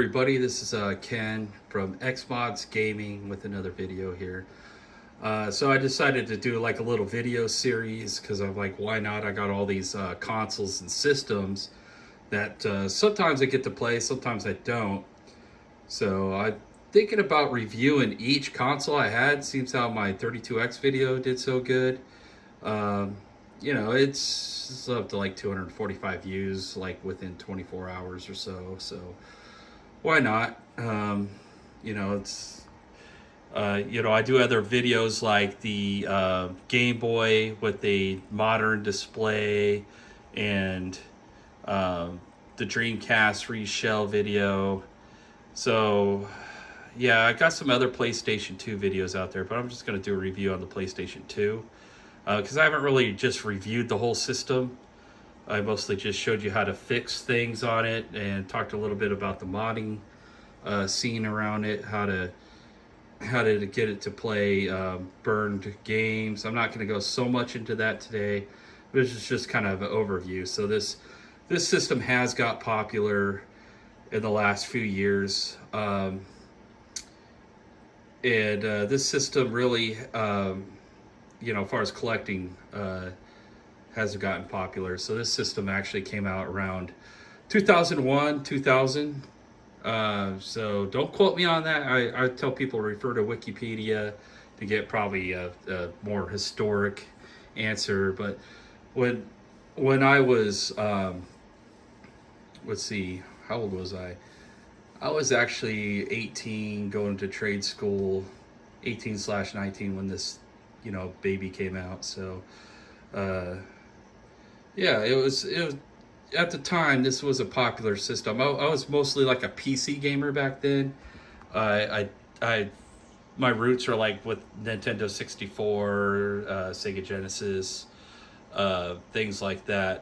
everybody, this is Ken from Xmods Gaming with another video here. So I decided to do like a little video series because I'm like, why not? I got all these consoles and systems that sometimes I get to play, sometimes I don't. So I'm thinking about reviewing each console I had. Seems how my 32X video did so good. Um, it's up to like 245 views like within 24 hours or so. So why not? It's I do other videos like the Game Boy with a modern display and the Dreamcast reshell video. So yeah, I got some other PlayStation 2 videos out there, but I'm just going to do a review on the PlayStation 2 because I haven't really just reviewed the whole system. I mostly just showed you how to fix things on it and talked a little bit about the modding scene around it, how to get it to play burned games. I'm not going to go so much into that today. This is just kind of an overview. So this system has got popular in the last few years, and this system really, as far as collecting, has gotten popular. So this system actually came out around 2001, 2000. So don't quote me on that. I tell people to refer to Wikipedia to get probably a more historic answer. But when I was, let's see, how old was I? I was actually 18 going to trade school, 18/19 when this, baby came out. So, yeah, it was at the time. This was a popular system. I was mostly like a PC gamer back then. I my roots are like with Nintendo 64, Sega Genesis, things like that,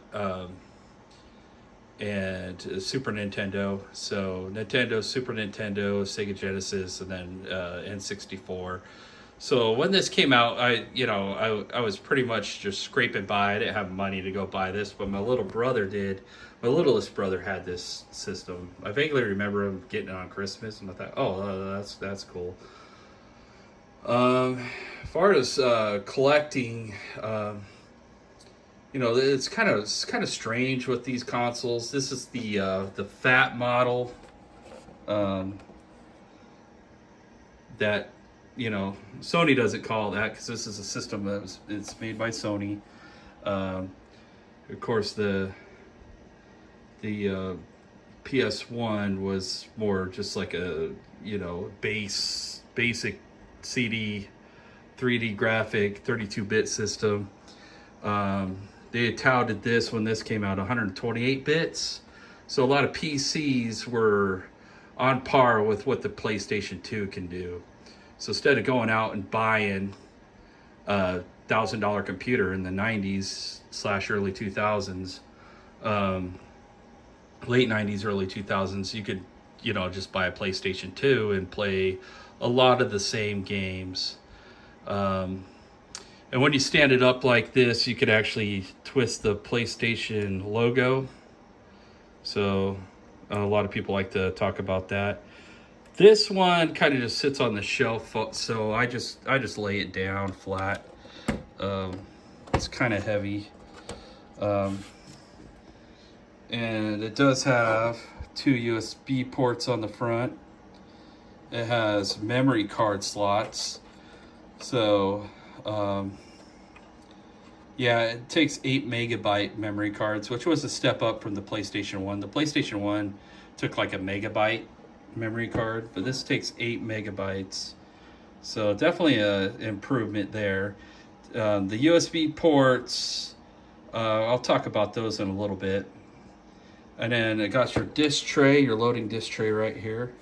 and Super Nintendo. So Nintendo, Super Nintendo, Sega Genesis, and then N64. So when this came out, I was pretty much just scraping by. I didn't have money to go buy this, but my little brother did. My littlest brother had this system. I vaguely remember him getting it on Christmas, and I thought, oh, that's cool. As far as collecting, it's kind of strange with these consoles. This is the fat model that. Sony doesn't call that because this is a system it's made by Sony. Of course, the PS1 was more just like a basic CD 3D graphic 32-bit system. They touted this when this came out 128 bits, so a lot of PCs were on par with what the PlayStation 2 can do. So instead of going out and buying a $1,000 computer in the 90s/early 2000s, late 90s, early 2000s, you could, just buy a PlayStation 2 and play a lot of the same games. And when you stand it up like this, you could actually twist the PlayStation logo. So a lot of people like to talk about that. This one kind of just sits on the shelf, so I just lay it down flat. It's kind of heavy, and it does have 2 USB ports on the front. It has memory card slots, so it takes 8 megabyte memory cards, which was a step up from the PlayStation 1. The PlayStation 1 took like a megabyte memory card, but this takes 8 megabytes, so definitely a improvement there. The USB ports, I'll talk about those in a little bit. And then it got your disc tray, your loading disc tray right here.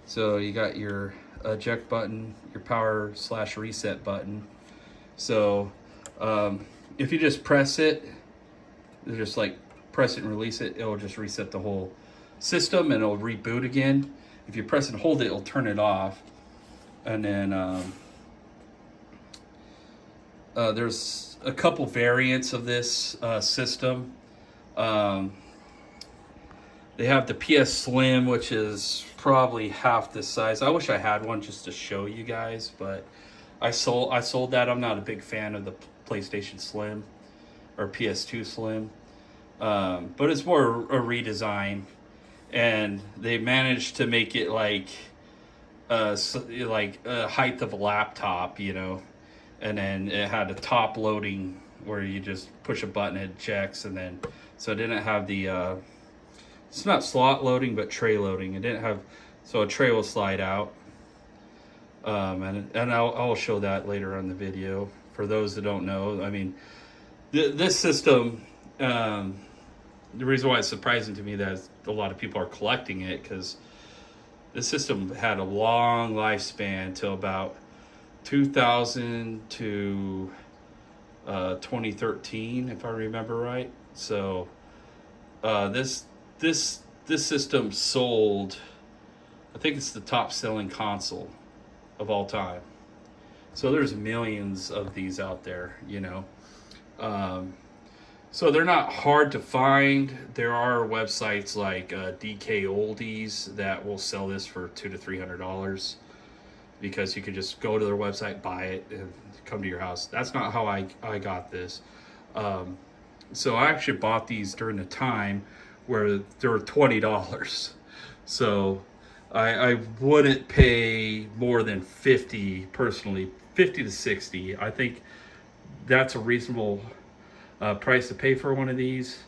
So you got your eject button, your power/reset button. So if you just press it, just like press it and release it, it'll just reset the whole system and it'll reboot again. If you press and hold it, it'll turn it off. And then there's a couple variants of this system. They have the PS Slim, which is probably half this size. I wish I had one just to show you guys, but I sold that. I'm not a big fan of the PlayStation Slim or PS2 Slim, but it's more a redesign, and they managed to make it like height of a laptop, you know, and then it had a top loading where you just push a button, it ejects, and then so it didn't have the it's not slot loading but tray loading. It didn't have, so a tray will slide out, and I'll show that later on the video for those that don't know. I mean, this system, the reason why it's surprising to me that a lot of people are collecting it, because this system had a long lifespan till about 2000 to 2013, if I remember right. So this system sold, I think it's the top selling console of all time. So there's millions of these out there, you know. So they're not hard to find. There are websites like DK Oldies that will sell this for $200 to $300, because you could just go to their website, buy it, and come to your house. That's not how I got this. So I actually bought these during the time where they were $20. So I wouldn't pay more than 50 personally, 50 to 60. I think that's a reasonable price to pay for one of these,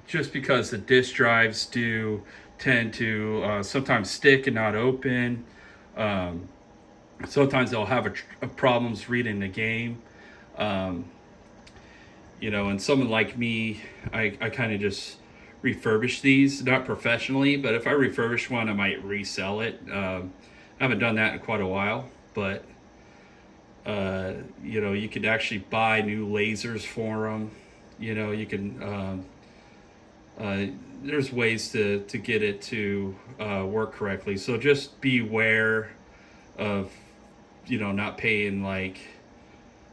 just because the disk drives do tend to sometimes stick and not open. Sometimes they'll have problems reading the game, you know, and someone like me, I kind of just refurbish these, not professionally, but if I refurbish one, I might resell it. I haven't done that in quite a while, but you know, you could actually buy new lasers for them. You know, you can, there's ways to get it to work correctly. So just beware of, you know, not paying like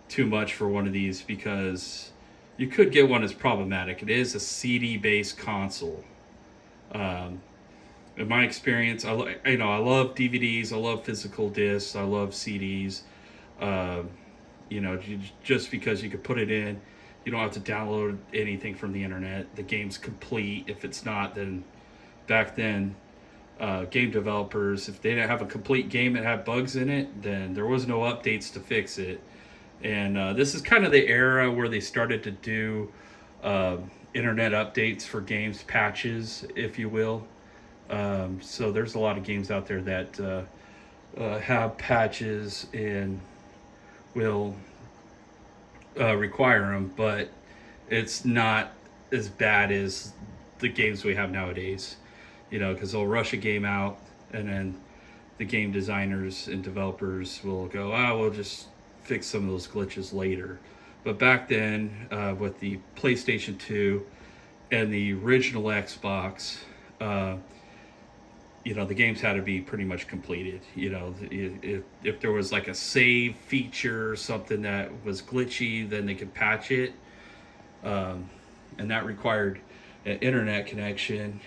too much for one of these, because you could get one that's problematic. It is a CD based console. In my experience, I love DVDs, I love physical discs, I love CDs. You know, just because you could put it in, you don't have to download anything from the internet. The game's complete. If it's not, then back then, game developers, if they didn't have a complete game that had bugs in it, then there was no updates to fix it. And this is kind of the era where they started to do internet updates for games, patches, if you will. So there's a lot of games out there that have patches and will require them, but it's not as bad as the games we have nowadays, you know, because they'll rush a game out and then the game designers and developers will go, we'll just fix some of those glitches later. But back then, with the PlayStation 2 and the original Xbox, you know, the games had to be pretty much completed. You know, if there was like a save feature or something that was glitchy, then they could patch it. And that required an internet connection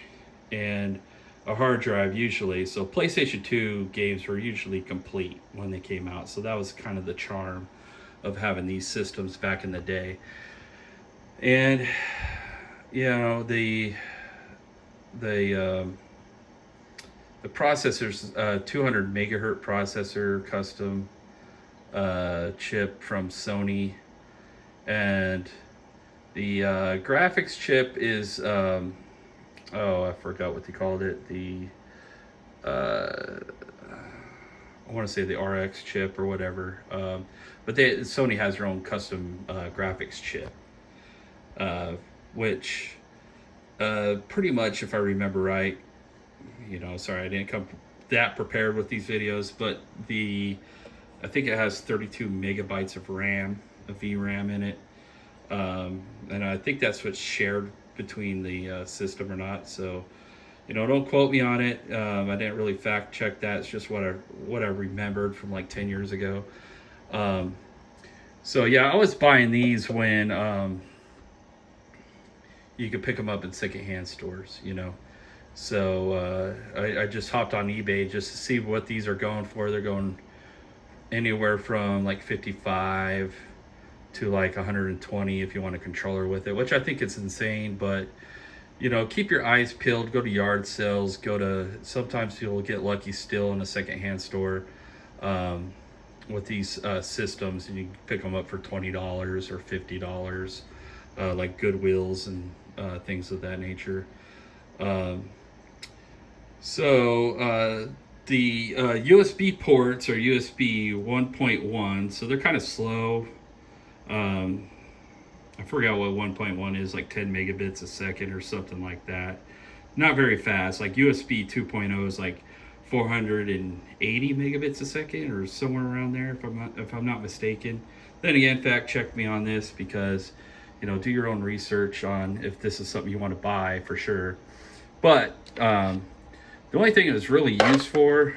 and a hard drive usually. So PlayStation 2 games were usually complete when they came out. So that was kind of the charm of having these systems back in the day. And, you know, the processor's 200 megahertz processor, custom chip from Sony, and the graphics chip is I forgot what they called it. I want to say the RX chip or whatever, but Sony has their own custom graphics chip, which pretty much, if I remember right, you know, sorry, I didn't come that prepared with these videos, but I think it has 32 megabytes of RAM, of VRAM in it, and I think that's what's shared between the system or not. So, you know, don't quote me on it. I didn't really fact check that. It's just what I remembered from like 10 years ago. So yeah, I was buying these when you could pick them up in secondhand stores, you know. So I just hopped on eBay just to see what these are going for. They're going anywhere from like 55 to like 120 if you want a controller with it, which I think is insane. But you know, keep your eyes peeled. Go to yard sales. Sometimes you'll get lucky still in a secondhand store with these systems, and you can pick them up for $20 or $50, like Goodwills and things of that nature. The USB ports are USB 1.1, so they're kind of slow. I forgot what 1.1 is, like 10 megabits a second or something like that. Not very fast. Like USB 2.0 is like 480 megabits a second or somewhere around there, if I'm not mistaken. Then again, fact check me on this, because you know, do your own research on if this is something you want to buy for sure. But the only thing it was really used for,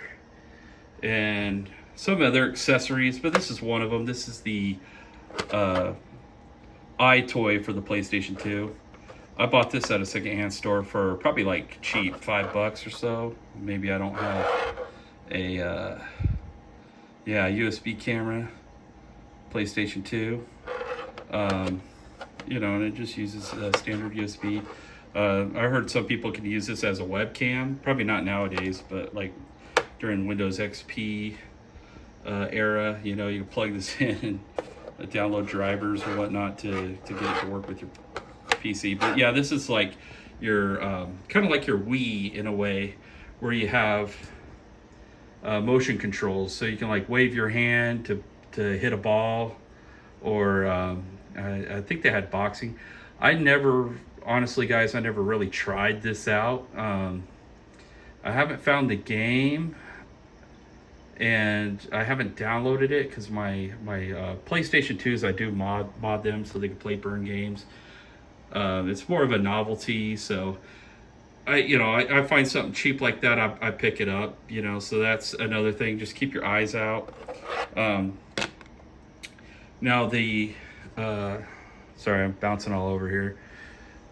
and some other accessories, but this is one of them. This is the toy for the PlayStation 2. I bought this at a secondhand store for probably like cheap, $5 or so. Maybe I don't have a USB camera, PlayStation 2. You know, and it just uses standard USB. I heard some people can use this as a webcam. Probably not nowadays, but like during Windows XP era, you know, you can plug this in and download drivers or whatnot to get it to work with your PC. But yeah, this is like your kind of like your Wii in a way, where you have motion controls, so you can like wave your hand to hit a ball, or I think they had boxing. Honestly guys, I never really tried this out. I haven't found the game, and I haven't downloaded it because my PlayStation 2s, I do mod them so they can play burn games. It's more of a novelty, so I find something cheap like that, I pick it up, you know. So that's another thing. Just keep your eyes out. Now sorry, I'm bouncing all over here.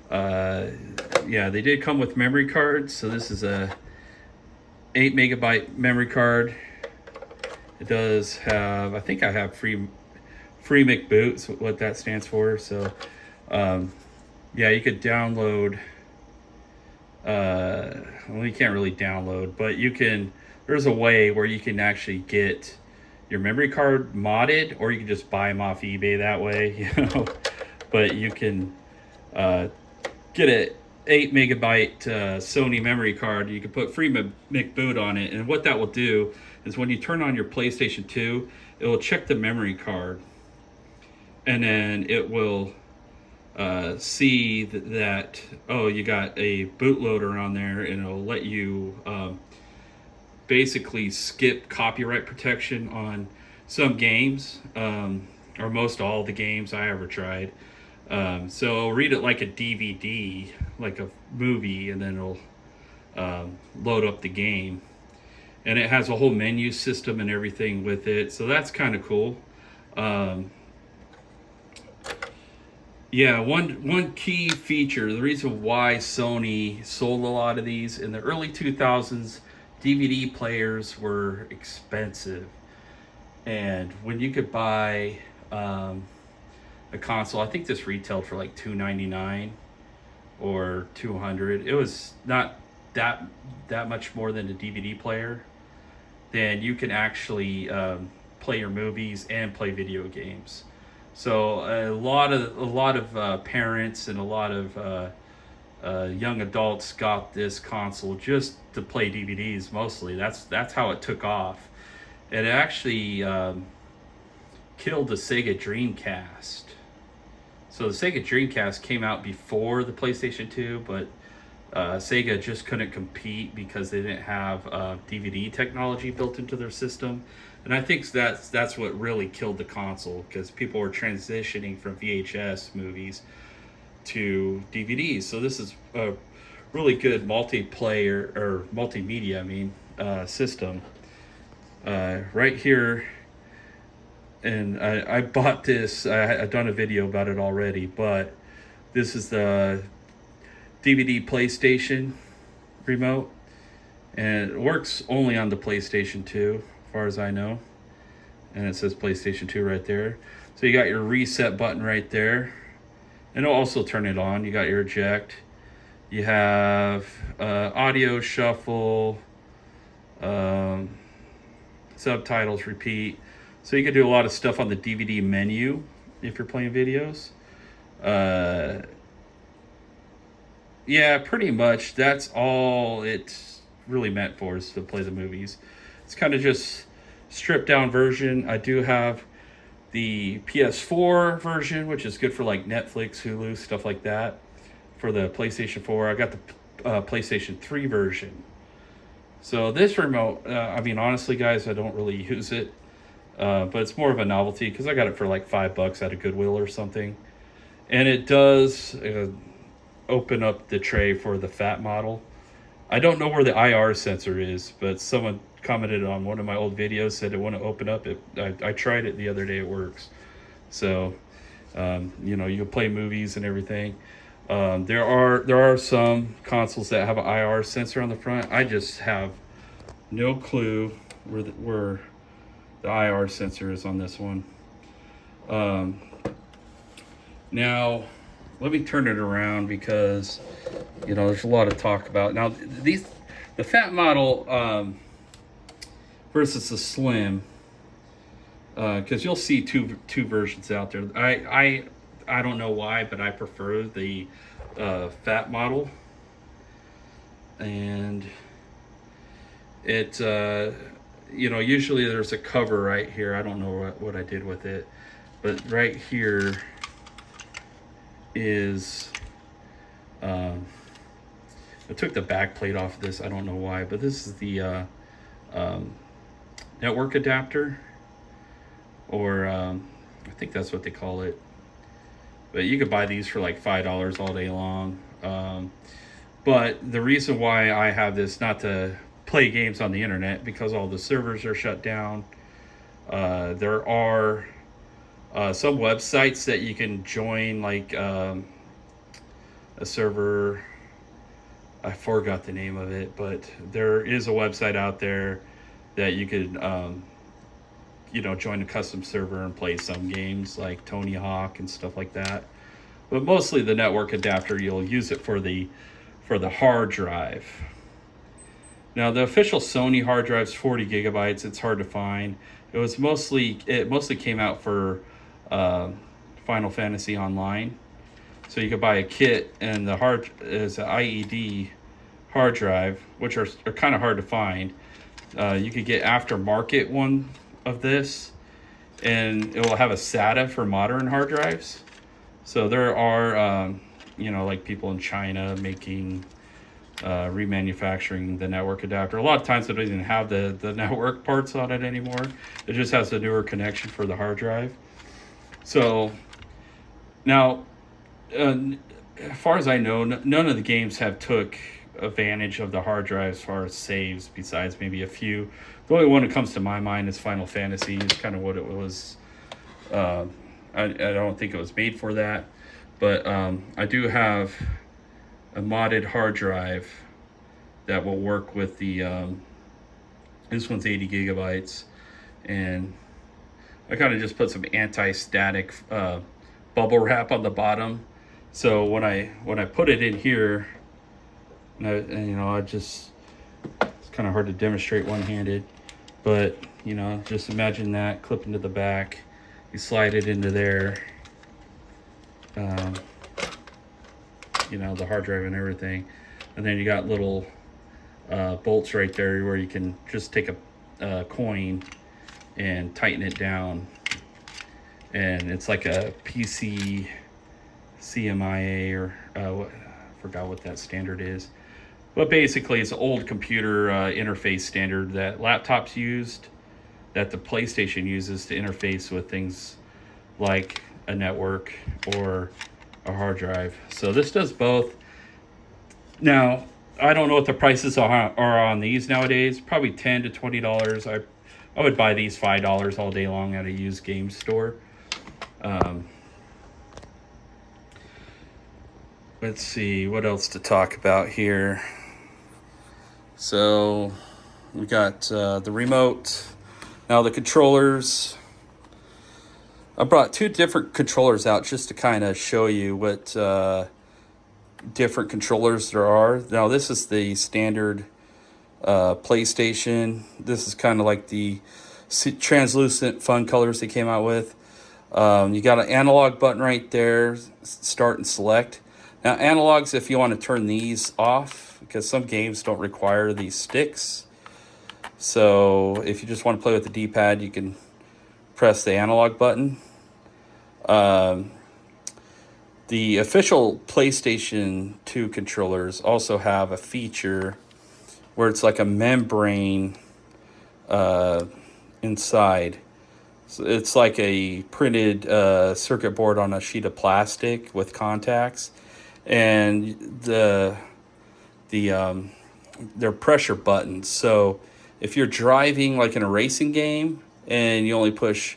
Yeah, they did come with memory cards. So this is a 8 megabyte memory card. It does have, I think I have free McBoot, what that stands for. So yeah, you could download, well, you can't really download, but there's a way where you can actually get your memory card modded, or you can just buy them off eBay that way, you know. But you can get an 8 megabyte Sony memory card. You can put free McBoot on it, and what that will do is when you turn on your PlayStation 2, it will check the memory card, and then it will see that oh, you got a bootloader on there, and it'll let you basically skip copyright protection on some games, or most all the games I ever tried. So I'll read it like a DVD, like a movie, and then it'll load up the game. And it has a whole menu system and everything with it, so that's kind of cool. Yeah, one key feature, the reason why Sony sold a lot of these in the early 2000s, DVD players were expensive. And when you could buy a console, I think this retailed for like $299 or $200. It was not that much more than a DVD player. Then you can actually play your movies and play video games. So a lot of parents and a lot of young adults got this console just to play DVDs mostly. That's how it took off. It actually killed the Sega Dreamcast. So the Sega Dreamcast came out before the PlayStation 2, but Sega just couldn't compete because they didn't have DVD technology built into their system. And I think that's what really killed the console, because people were transitioning from VHS movies to DVDs. So this is a really good multiplayer, or multimedia, system. Right here, and I bought this. I've done a video about it already, but this is the DVD PlayStation remote, and it works only on the PlayStation 2, as far as I know. And it says PlayStation 2 right there. So you got your reset button right there, and it'll also turn it on. You got your eject. You have audio shuffle, subtitles, repeat. So you can do a lot of stuff on the DVD menu if you're playing videos. Yeah, pretty much. That's all it's really meant for, is to play the movies. It's kind of just stripped down version. I do have the PS4 version, which is good for like Netflix, Hulu, stuff like that. For the PlayStation 4, I got the PlayStation 3 version. So this remote, I mean, honestly, guys, I don't really use it. But it's more of a novelty because I got it for like $5 at a Goodwill or something. And it does open up the tray for the fat model. I don't know where the IR sensor is, but someone commented on one of my old videos, said it wouldn't open up. I tried it the other day, it works. So, you play movies and everything. There are some consoles that have an IR sensor on the front. I just have no clue where the IR sensor is on this one. Now, let me turn it around because, there's a lot of talk about. Now, the fat model versus the slim, because you'll see two versions out there. I don't know why, but I prefer the fat model. And it, usually there's a cover right here. I don't know what I did with it, but right here is, I took the back plate off of this. I don't know why, but this is the network adapter, or I think that's what they call it. But you could buy these for like $5 all day long. But the reason why I have this, not to play games on the internet, because all the servers are shut down. There are some websites that you can join, like a server. I forgot the name of it, but there is a website out there that you could, join a custom server and play some games like Tony Hawk and stuff like that. But mostly the network adapter, you'll use it for the hard drive. Now the official Sony hard drive is 40 gigabytes. It's hard to find. It mostly came out for Final Fantasy Online. So you could buy a kit, and the hard is an IED hard drive, which are kind of hard to find. You could get aftermarket one of this, and it will have a SATA for modern hard drives. So there are, like people in China making, remanufacturing the network adapter. A lot of times it doesn't even have the network parts on it anymore. It just has a newer connection for the hard drive. So now, as far as I know, none of the games have took advantage of the hard drive as far as saves, besides maybe a few. The only one that comes to my mind is Final Fantasy. Is kind of what it was. I don't think it was made for that, but I do have a modded hard drive that will work with the this one's 80 gigabytes, and I kind of just put some anti-static bubble wrap on the bottom, so when I put it in here, it's kind of hard to demonstrate one-handed, but just imagine that, clip into the back, you slide it into there, the hard drive and everything, and then you got little bolts right there where you can just take a coin and tighten it down, and it's like a PC CMIA, or I forgot what that standard is, but basically it's an old computer interface standard that laptops used, that the PlayStation uses to interface with things like a network or a hard drive. So this does both. Now, I don't know what the prices are on these nowadays. Probably $10 to $20. I would buy these $5 all day long at a used game store. let's see what else to talk about here. So we got the remote. Now the controllers. I brought two different controllers out just to kind of show you what different controllers there are. Now this is the standard PlayStation. This is kind of like the translucent fun colors they came out with. You got an analog button right there, start and select. Now analogs, if you want to turn these off, because some games don't require these sticks. So if you just want to play with the D-pad, you can press the analog button. The official PlayStation 2 controllers also have a feature where it's like a membrane inside. So it's like a printed circuit board on a sheet of plastic with contacts, and they're pressure buttons. So if you're driving like in a racing game and you only push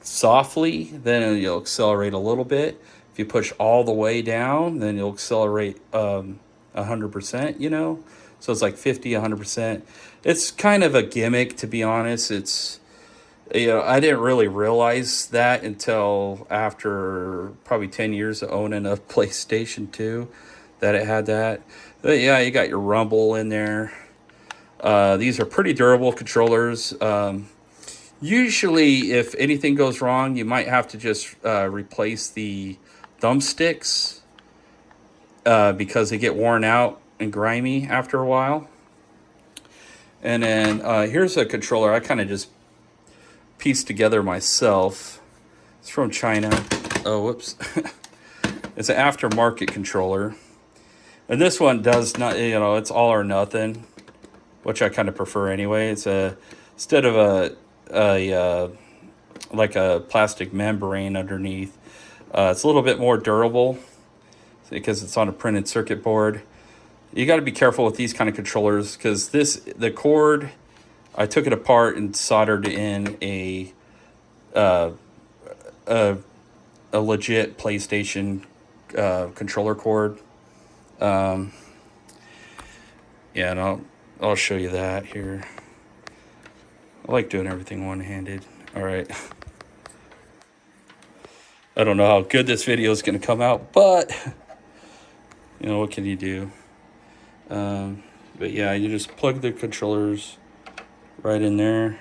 softly, then you'll accelerate a little bit. If you push all the way down, then you'll accelerate 100%, you know? So it's like 50, 100%. It's kind of a gimmick, to be honest. It's, you know, I didn't really realize that until after probably 10 years of owning a PlayStation 2 that it had that. But yeah, you got your rumble in there. These are pretty durable controllers. Usually, if anything goes wrong, you might have to just replace the thumbsticks because they get worn out and grimy after a while. And then here's a controller I kind of just pieced together myself. It's from China. Oh, whoops. It's an aftermarket controller. And this one does not, you know, it's all or nothing, which I kind of prefer anyway. It's instead of like a plastic membrane underneath, it's a little bit more durable because it's on a printed circuit board. You got to be careful with these kind of controllers because the cord, I took it apart and soldered in a legit PlayStation controller cord. Yeah, and I'll show you that here. I like doing everything one-handed. All right. I don't know how good this video is going to come out, but you know, what can you do? But yeah, you just plug the controllers right in there,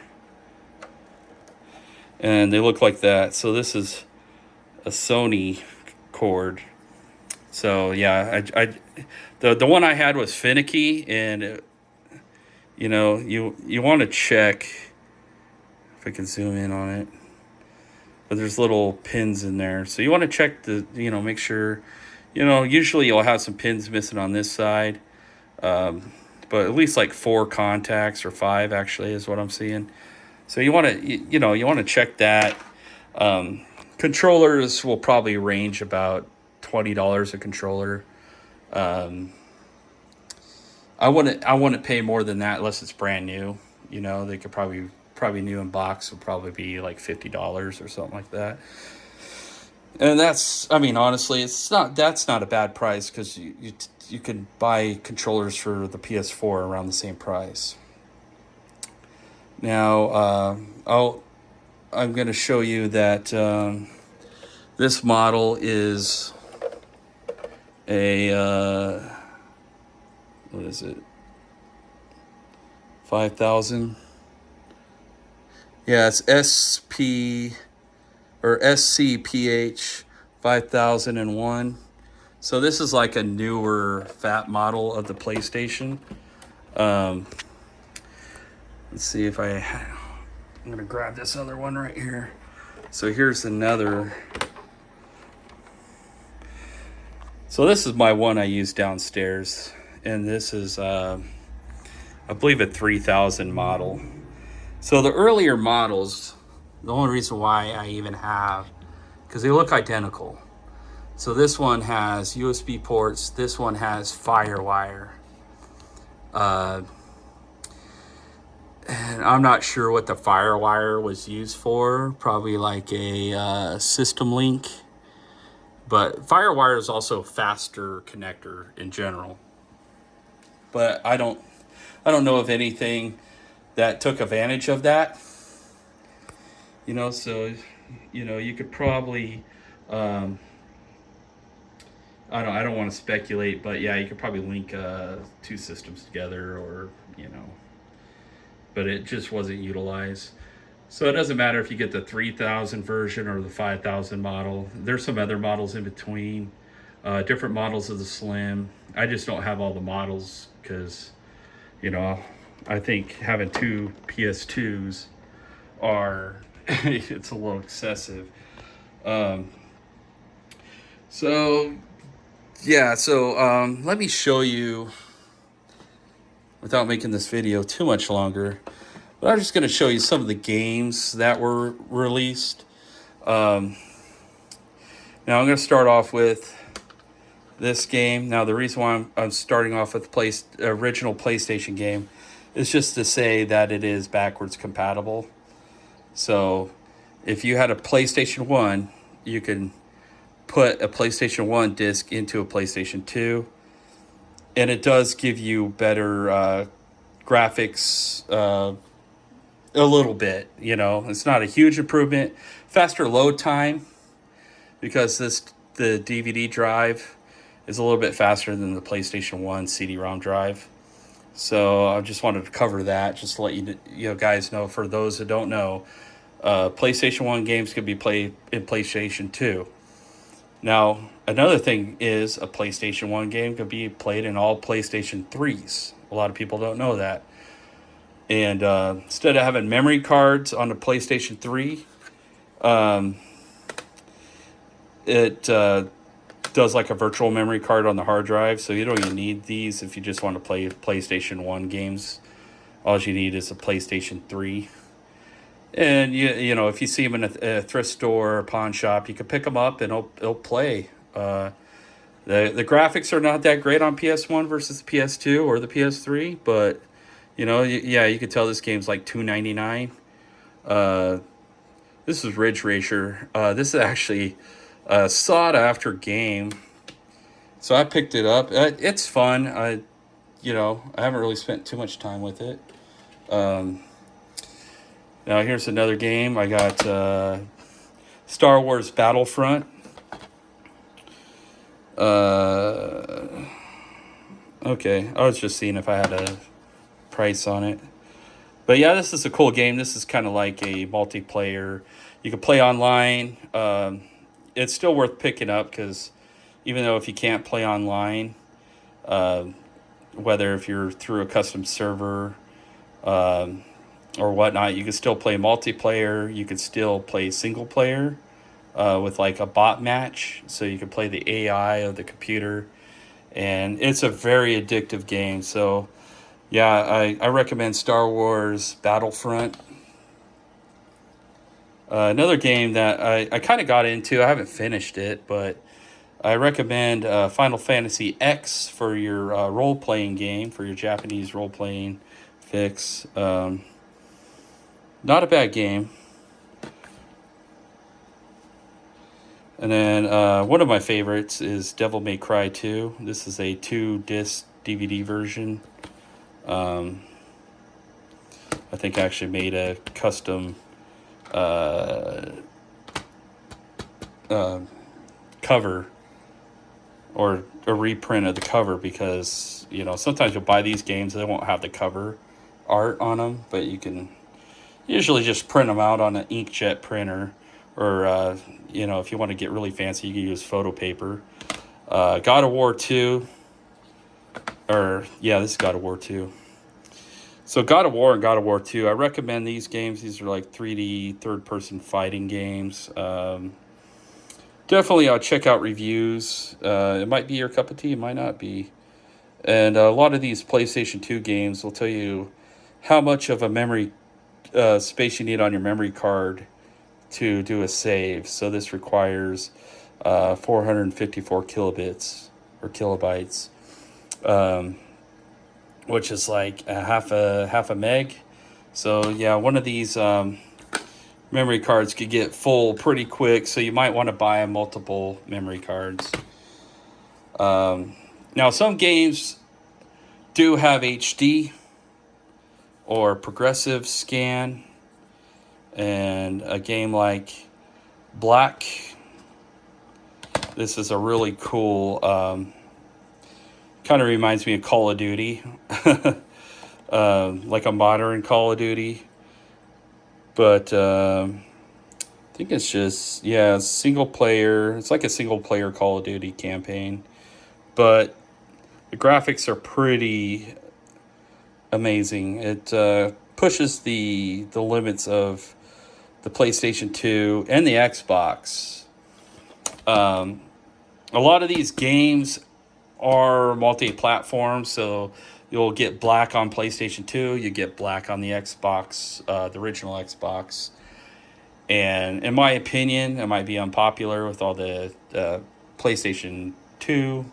and they look like that. So this is a Sony cord. So yeah, the one I had was finicky, and you know, you want to check if I can zoom in on it. But there's little pins in there, so you want to check make sure. You know, usually you'll have some pins missing on this side, but at least like 4 contacts or 5 actually is what I'm seeing. So you want to you want to check that. Controllers will probably range about $20 a controller. I wouldn't pay more than that unless it's brand new. You know, they could probably new in box would probably be like $50 or something like that. And that's, I mean, honestly, that's not a bad price because you can buy controllers for the PS4 around the same price. Now, I'm going to show you that this model is a what is it? 5,000. Yeah, it's SCPH 5001. So this is like a newer fat model of the PlayStation. Let's see if I'm gonna grab this other one right here. So here's another. So this is my one I use downstairs, and this is I believe a 3000 model. So the earlier models, the only reason why I even have, because they look identical. So this one has USB ports. This one has FireWire. And I'm not sure what the FireWire was used for. Probably like a system link. But FireWire is also a faster connector in general. But I don't know of anything that took advantage of that. So you could probably I don't want to speculate, but yeah, you could probably link two systems together, or but it just wasn't utilized. So it doesn't matter if you get the 3000 version or the 5000 model. There's some other models in between, different models of the Slim. I just don't have all the models because, you know, I think having two PS2s are it's a little excessive. Um, so let me show you without making this video too much longer. But I'm just going to show you some of the games that were released. Um, Now I'm going to start off with this game. Now the reason why I'm starting off with the original PlayStation game is just to say that it is backwards compatible. So if you had a PlayStation 1, you can put a PlayStation 1 disc into a PlayStation 2. And it does give you better graphics a little bit. It's not a huge improvement. Faster load time, because the DVD drive is a little bit faster than the PlayStation 1 CD-ROM drive. So I just wanted to cover that, just to let you guys know. For those that don't know, PlayStation 1 games can be played in PlayStation 2. Now, another thing is a PlayStation 1 game can be played in all PlayStation 3s. A lot of people don't know that. And instead of having memory cards on the PlayStation 3, it does like a virtual memory card on the hard drive. So you don't even need these if you just want to play PlayStation 1 games. All you need is a PlayStation 3. And if you see them in a thrift store or pawn shop, you can pick them up and it'll play. The graphics are not that great on PS1 versus the PS2 or the PS3, but you could tell this game's like $2.99. This is Ridge Racer. This is actually a sought after game, so I picked it up. It's fun. I haven't really spent too much time with it. Now here's another game. I got Star Wars Battlefront. Okay, I was just seeing if I had a price on it. But yeah, this is a cool game. This is kind of like a multiplayer. You can play online. It's still worth picking up because even though if you can't play online, whether if you're through a custom server or whatnot, you can still play multiplayer. You can still play single player with like a bot match. So you can play the AI of the computer. And it's a very addictive game. So yeah, I recommend Star Wars Battlefront. Another game that I kind of got into, I haven't finished it, but I recommend Final Fantasy X for your role-playing game, for your Japanese role-playing fix. Not a bad game. And then one of my favorites is Devil May Cry 2. This is a 2-disc DVD version. I think I actually made a custom cover or a reprint of the cover because sometimes you'll buy these games, they won't have the cover art on them, but you can usually just print them out on an inkjet printer, or if you want to get really fancy, you can use photo paper. God of War 2, this is God of War 2. So God of War and God of War 2, I recommend these games. These are like 3D third-person fighting games. Definitely check out reviews. It might be your cup of tea, it might not be. And a lot of these PlayStation 2 games will tell you how much of a memory space you need on your memory card to do a save. So this requires 454 kilobits or kilobytes. Which is like a half a meg. So yeah, one of these memory cards could get full pretty quick, so you might want to buy multiple memory cards. Now, some games do have HD or progressive scan, and a game like Black, this is a really cool, kind of reminds me of Call of Duty, like a modern Call of Duty. But I think it's just, yeah, single player. It's like a single player Call of Duty campaign. But the graphics are pretty amazing. It pushes the limits of the PlayStation 2 and the Xbox. A lot of these games are multi-platform, so you'll get Black on PlayStation 2, you get Black on the Xbox, the original Xbox. And in my opinion, it might be unpopular with all the PlayStation 2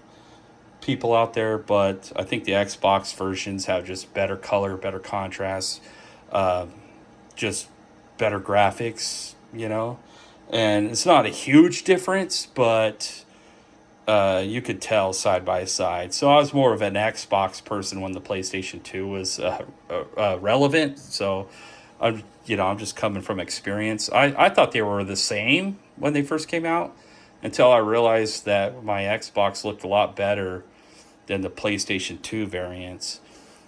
people out there, but I think the Xbox versions have just better color, better contrast, just better graphics, And it's not a huge difference, but you could tell side by side. So I was more of an Xbox person when the PlayStation 2 was relevant. So I'm just coming from experience. I thought they were the same when they first came out until I realized that my Xbox looked a lot better than the PlayStation 2 variants.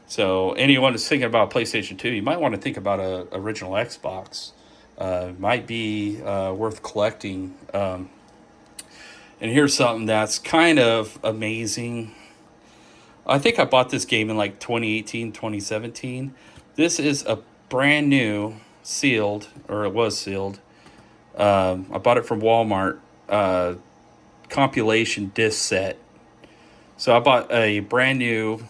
So anyone who's thinking about PlayStation 2, you might want to think about a original Xbox. Might be worth collecting. And here's something that's kind of amazing. I think I bought this game in like 2018, 2017. This is a brand new sealed, or it was sealed. I bought it from Walmart. Compilation disc set. So I bought a brand new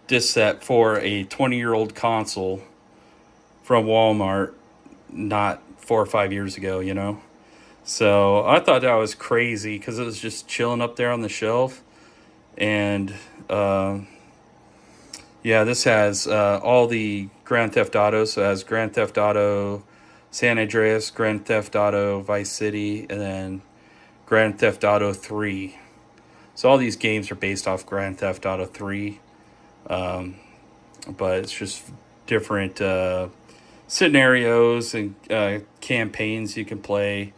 disc set for a 20-year-old console from Walmart not 4 or 5 years ago, So I thought that was crazy because it was just chilling up there on the shelf. And this has all the Grand Theft Auto. So it has Grand Theft Auto San Andreas, Grand Theft Auto Vice City, and then Grand Theft Auto 3. So all these games are based off Grand Theft Auto 3. But it's just different scenarios and campaigns you can play.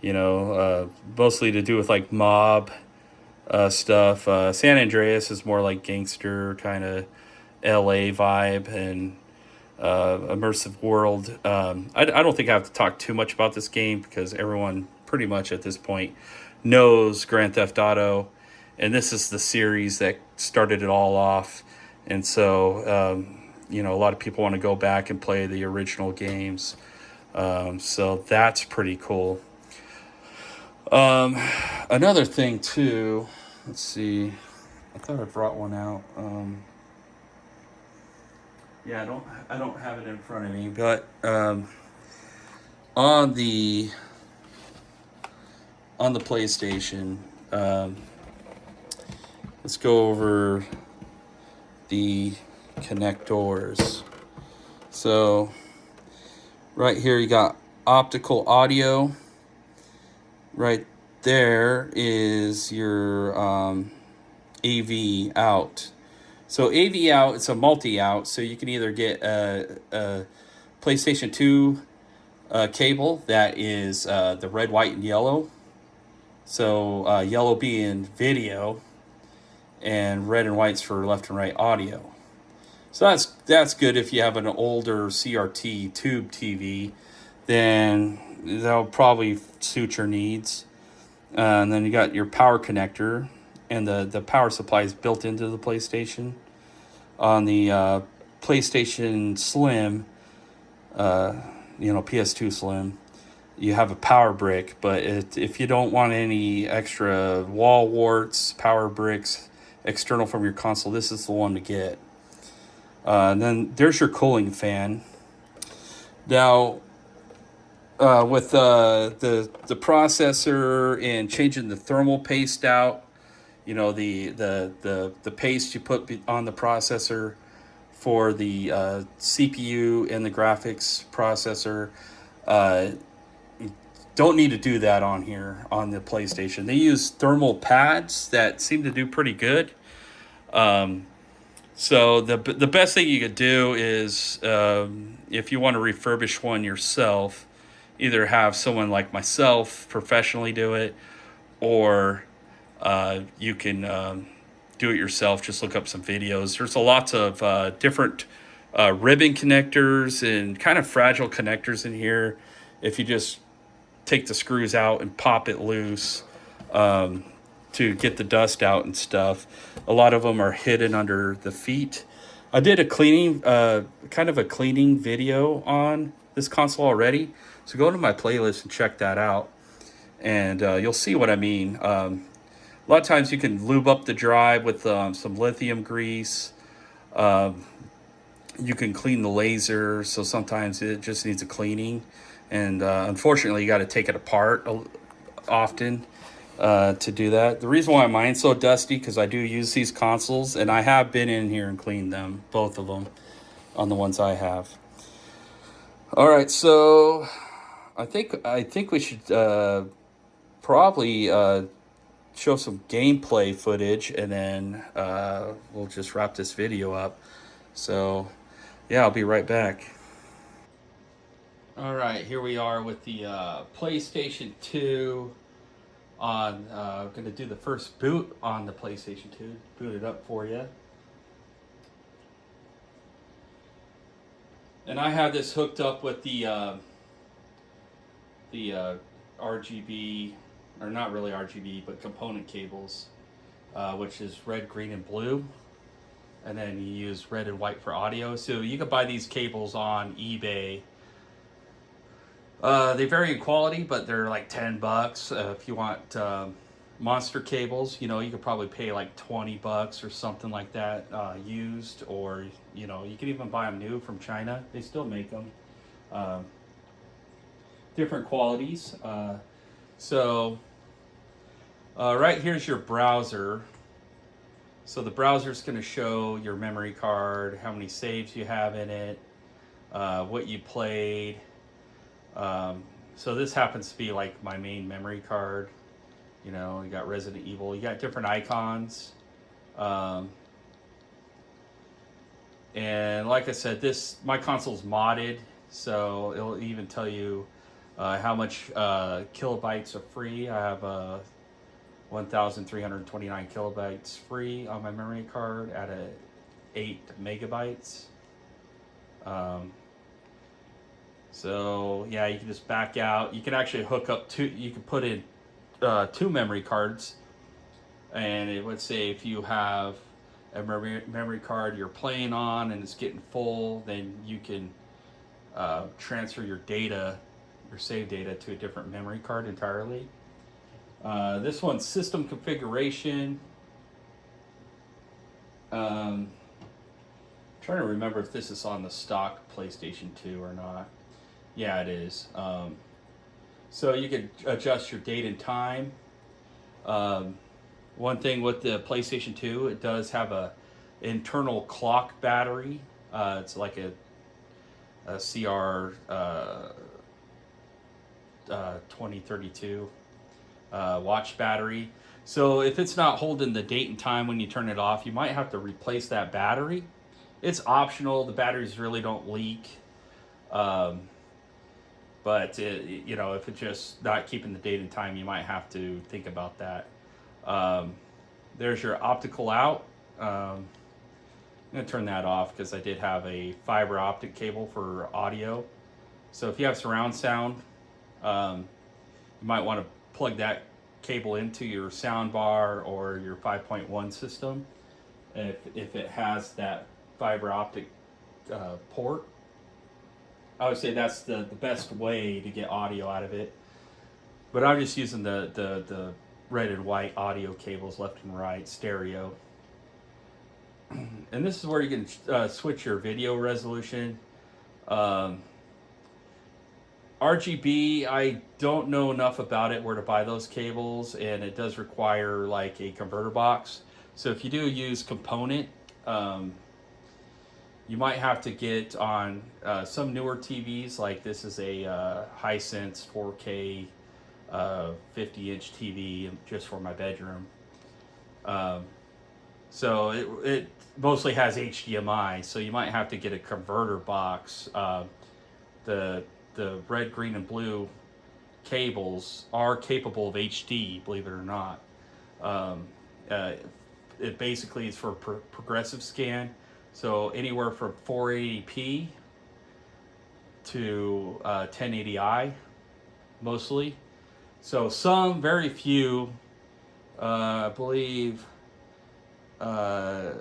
Mostly to do with like mob stuff. San Andreas is more like gangster kind of LA vibe and immersive world. I don't think I have to talk too much about this game because everyone pretty much at this point knows Grand Theft Auto, and this is the series that started it all off. And so, a lot of people want to go back and play the original games. So that's pretty cool. Another thing too, let's see, I thought I brought one out. I don't have it in front of me, but on the PlayStation, let's go over the connectors. So right here you got optical audio. Right there is your AV out. So AV out, it's a multi-out, so you can either get a PlayStation 2 cable that is the red, white, and yellow. So yellow being video, and red and white's for left and right audio. So that's good if you have an older CRT tube TV, then that'll probably suit your needs. And then you got your power connector, and the power supply is built into the PlayStation. On the PlayStation Slim, PS2 Slim, you have a power brick, but if you don't want any extra wall warts, power bricks, external from your console, this is the one to get. And then there's your cooling fan. Now, with the processor and changing the thermal paste out, the paste you put on the processor for the CPU and the graphics processor. Uh, don't need to do that on here on the PlayStation. They use thermal pads that seem to do pretty good. So the best thing you could do is, if you want to refurbish one yourself, either have someone like myself professionally do it, or you can do it yourself. Just look up some videos. There's a lots of different ribbon connectors and kind of fragile connectors in here. If you just take the screws out and pop it loose, to get the dust out and stuff. A lot of them are hidden under the feet. I did a cleaning, kind of a cleaning video on this console already. So go to my playlist and check that out. And you'll see what I mean. A lot of times you can lube up the drive with some lithium grease. You can clean the laser. So sometimes it just needs a cleaning. And unfortunately, you got to take it apart often to do that. The reason why mine's so dusty, because I do use these consoles, and I have been in here and cleaned them, both of them, on the ones I have. All right, so I think we should probably show some gameplay footage, and then we'll just wrap this video up. So yeah, I'll be right back. All right, here we are with the PlayStation 2 on. I'm going to do the first boot on the PlayStation 2. Boot it up for you. And I have this hooked up with the RGB, or not really RGB, but component cables, which is red, green, and blue. And then you use red and white for audio. So you can buy these cables on eBay. They vary in quality, but they're like $10. If you want monster cables, you could probably pay like $20 or something like that used, or you can even buy them new from China. They still make them. Different qualities. So right here's your browser. So the browser is going to show your memory card, how many saves you have in it, what you played. So this happens to be like my main memory card. You got Resident Evil. You got different icons. And like I said, my console's modded, so it'll even tell you how much kilobytes are free. I have 1,329 kilobytes free on my memory card at 8 megabytes. So yeah, you can just back out. You can actually hook up you can put in 2 memory cards, and it would say if you have a memory card you're playing on and it's getting full, then you can transfer your save data to a different memory card entirely. This one's system configuration. Trying to remember if this is on the stock PlayStation 2 or not. Yeah, it is. So you can adjust your date and time. One thing with the PlayStation 2, it does have a internal clock battery. It's like a CR 2032 watch battery. So if it's not holding the date and time when you turn it off, you might have to replace that battery. It's optional. The batteries really don't leak. But if it's just not keeping the date and time, you might have to think about that. There's your optical out. I'm going to turn that off because I did have a fiber optic cable for audio. So if you have surround sound, you might want to plug that cable into your sound bar or your 5.1 system if it has that fiber optic port. I would say that's the best way to get audio out of it. But I'm just using the red and white audio cables, left and right, stereo. And this is where you can switch your video resolution. RGB, I don't know enough about it where to buy those cables, and it does require like a converter box. So if you do use component, You might have to get on some newer TVs, like this is a Hisense 4K 50-inch TV just for my bedroom. Um, so it mostly has HDMI, so you might have to get a converter box. The the red, green, and blue cables are capable of HD, believe it or not. Um, uh, it basically is for progressive scan, so anywhere from 480p to 1080i, mostly. So some, very few, I believe, uh,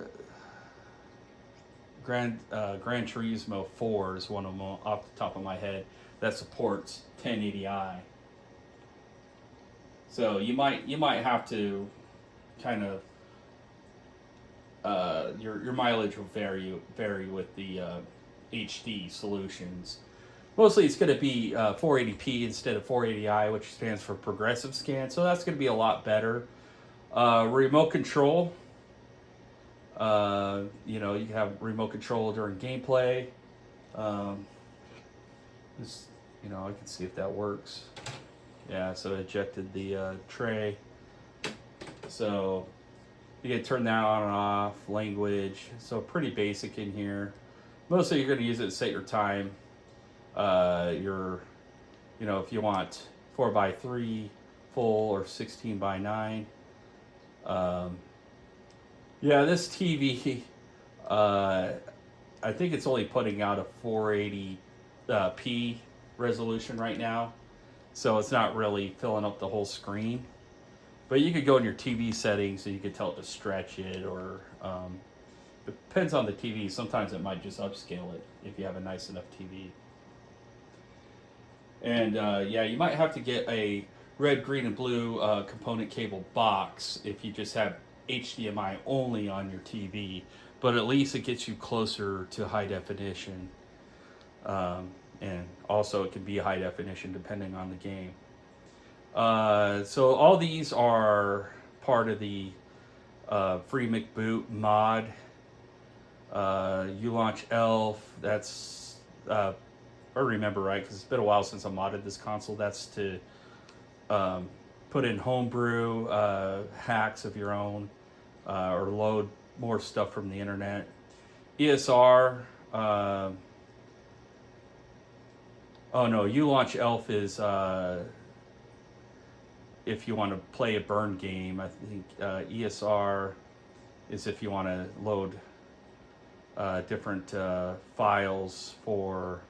Gran Turismo 4 is one of them off the top of my head that supports 1080i. So you might have to kind of your mileage will vary with the HD solutions. Mostly it's going to be 480p instead of 480i, which stands for progressive scan. So that's going to be a lot better. Remote control. You know, you can have remote control during gameplay. This, you know, I can see if that works. Yeah, so it ejected the tray. So you can turn that on and off. Language. So pretty basic in here. Mostly you're going to use it to set your time. You know, if you want 4x3 full or 16:9. Yeah, this TV, I think it's only putting out a 480p resolution right now, so it's not really filling up the whole screen. But you could go in your TV settings and you could tell it to stretch it, or depends on the TV. Sometimes it might just upscale it if you have a nice enough TV. And yeah, you might have to get a red, green, and blue component cable box if you just have HDMI only on your TV, but at least it gets you closer to high definition. And also it can be high definition depending on the game. So all these are part of the free McBoot mod. You launch Elf, that's, I remember right, because it's been a while since I modded this console. That's to put in homebrew hacks of your own, or load more stuff from the internet. ESR, oh no, you launch Elf is if you want to play a burn game. I think ESR is if you want to load different files for,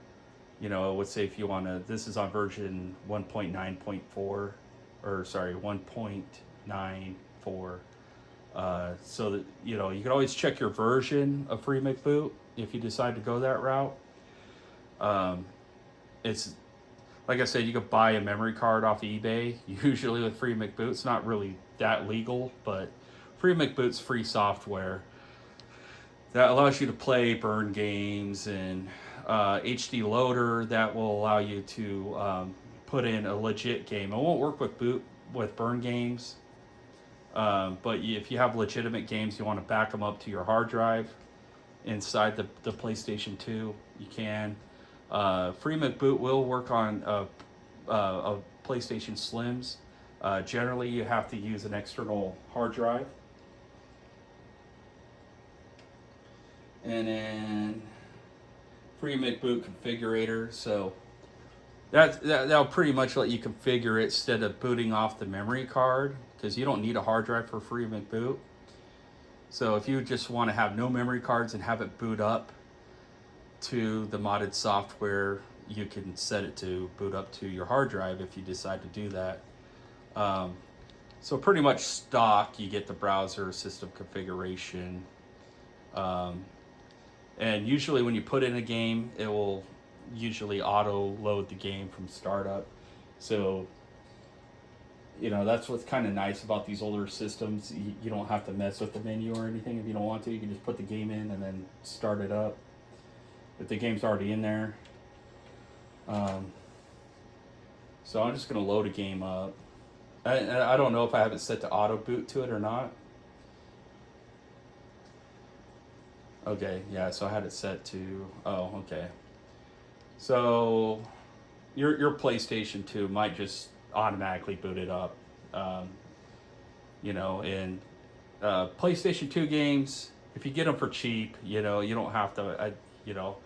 you know, let's say if you want to, this is on version 1.9.4, or sorry, 1.94. So that, you know, you can always check your version of Free McBoot if you decide to go that route. It's, like I said, you could buy a memory card off eBay. Usually with Free McBoot, it's not really that legal, but Free McBoot's free software that allows you to play burn games, and HD loader that will allow you to put in a legit game. It won't work with burn games, but if you have legitimate games, you want to back them up to your hard drive inside the PlayStation 2, you can. Free McBoot will work on PlayStation Slims. Generally, you have to use an external hard drive. And then Free McBoot configurator. So that'll pretty much let you configure it instead of booting off the memory card, because you don't need a hard drive for Free McBoot. So if you just want to have no memory cards and have it boot up to the modded software, you can set it to boot up to your hard drive if you decide to do that. So pretty much stock, you get the browser, system configuration, and usually when you put in a game, it will usually auto load the game from startup. So, you know, that's what's kind of nice about these older systems. You don't have to mess with the menu or anything if you don't want to. You can just put the game in and then start it up if the game's already in there. So I'm just going to load a game up. I don't know if I have it set to auto boot to it or not. Okay, yeah, so I had it set to, oh, okay. So your PlayStation 2 might just automatically boot it up. Um, and PlayStation 2 games, if you get them for cheap, you don't have to, you know,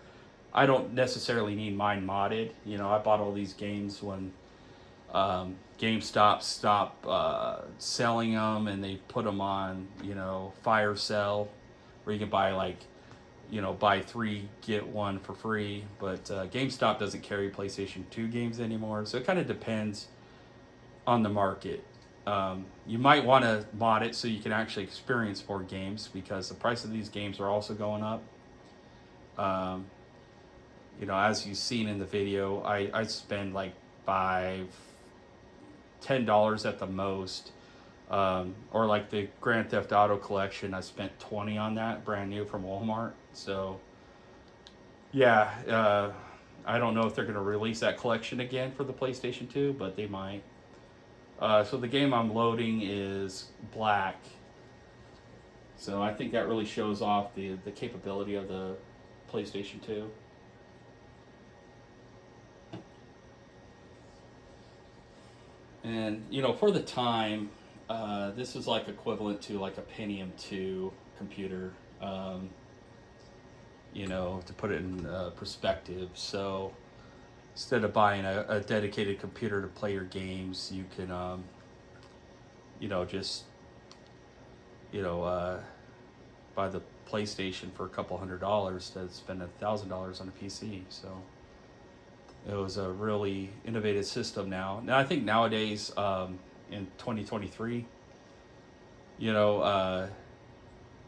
I don't necessarily need mine modded. I bought all these games when GameStop stopped selling them, and they put them on, fire sale, where you can buy buy three get one for free. But GameStop doesn't carry PlayStation 2 games anymore, so it kind of depends on the market. You might want to mod it so you can actually experience more games, because the price of these games are also going up. Um, as you've seen in the video, I spend like $5-10 at the most. Or like the Grand Theft Auto collection, I spent 20 on that, brand new from Walmart. So yeah, I don't know if they're going to release that collection again for the PlayStation 2, but they might. So the game I'm loading is Black. So I think that really shows off the capability of the PlayStation 2. And, for the time, this is like equivalent to like a Pentium 2 computer, to put it in perspective. So instead of buying a dedicated computer to play your games, you can, just, buy the PlayStation for a couple $100 instead of spending $1,000 on a PC. So it was a really innovative system now. Now I think nowadays, in 2023,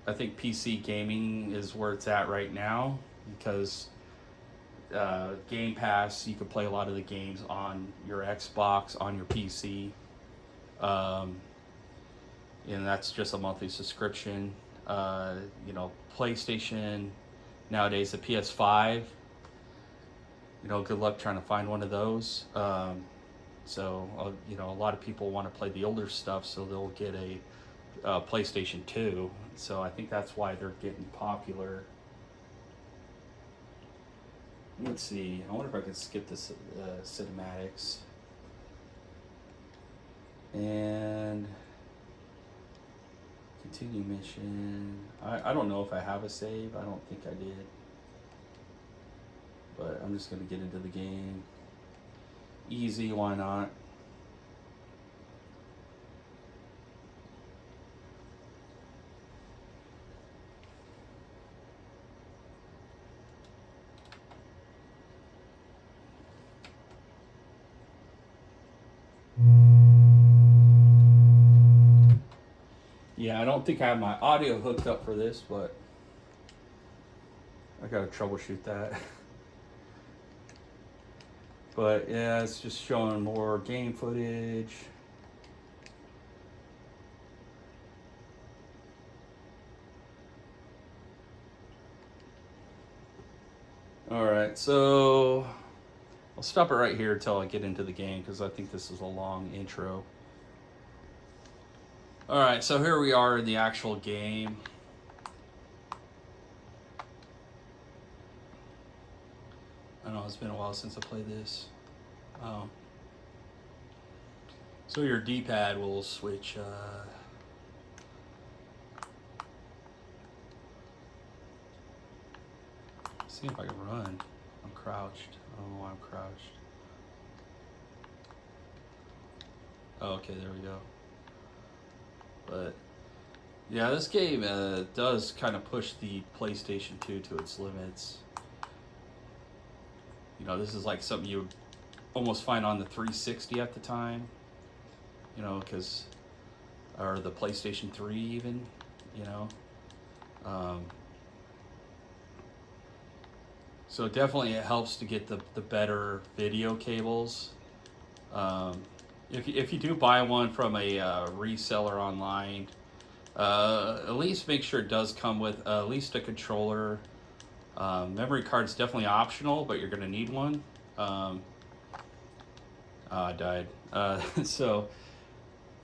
I think PC gaming is where it's at right now, because Game Pass, you can play a lot of the games on your Xbox, on your PC, and that's just a monthly subscription. PlayStation nowadays, the PS5. Good luck trying to find one of those. So a lot of people want to play the older stuff, so they'll get a PlayStation 2. So I think that's why they're getting popular. Let's see. I wonder if I can skip this cinematics. And continue mission. I don't know if I have a save. I don't think I did. But I'm just going to get into the game. Easy, why not? Yeah, I don't think I have my audio hooked up for this, but I gotta troubleshoot that. But yeah, it's just showing more game footage. Alright, so I'll stop it right here until I get into the game, because I think this is a long intro. Alright, so here we are in the actual game. I know it's been a while since I played this. So your D-pad will switch. See if I can run. I'm crouched. I don't know why I'm crouched. Oh, okay, there we go. But yeah, this game does kind of push the PlayStation 2 to its limits. This is like something you would almost find on the 360 at the time. Because, or the PlayStation 3 even, So definitely it helps to get the better video cables. If you do buy one from a reseller online, at least make sure it does come with at least a controller. Memory card's definitely optional, but you're going to need one. I died.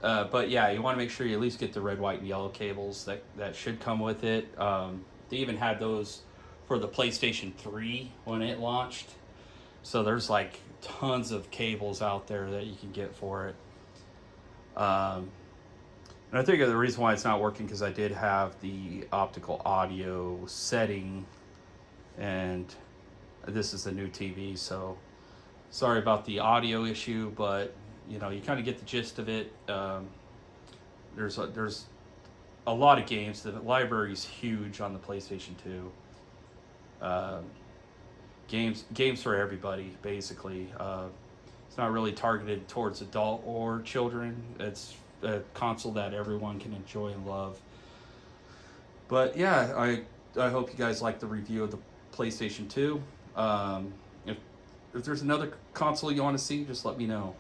But yeah, you want to make sure you at least get the red, white, and yellow cables that should come with it. They even had those for the PlayStation 3 when it launched. So there's like tons of cables out there that you can get for it. And I think the reason why it's not working because I did have the optical audio setting, and this is the new TV, so sorry about the audio issue, but you know, you kind of get the gist of it. There's a lot of games. The library's huge on the PlayStation 2. Games for everybody, basically. It's not really targeted towards adult or children. It's a console that everyone can enjoy and love. But yeah, I hope you guys like the review of the PlayStation 2. If there's another console you want to see, just let me know.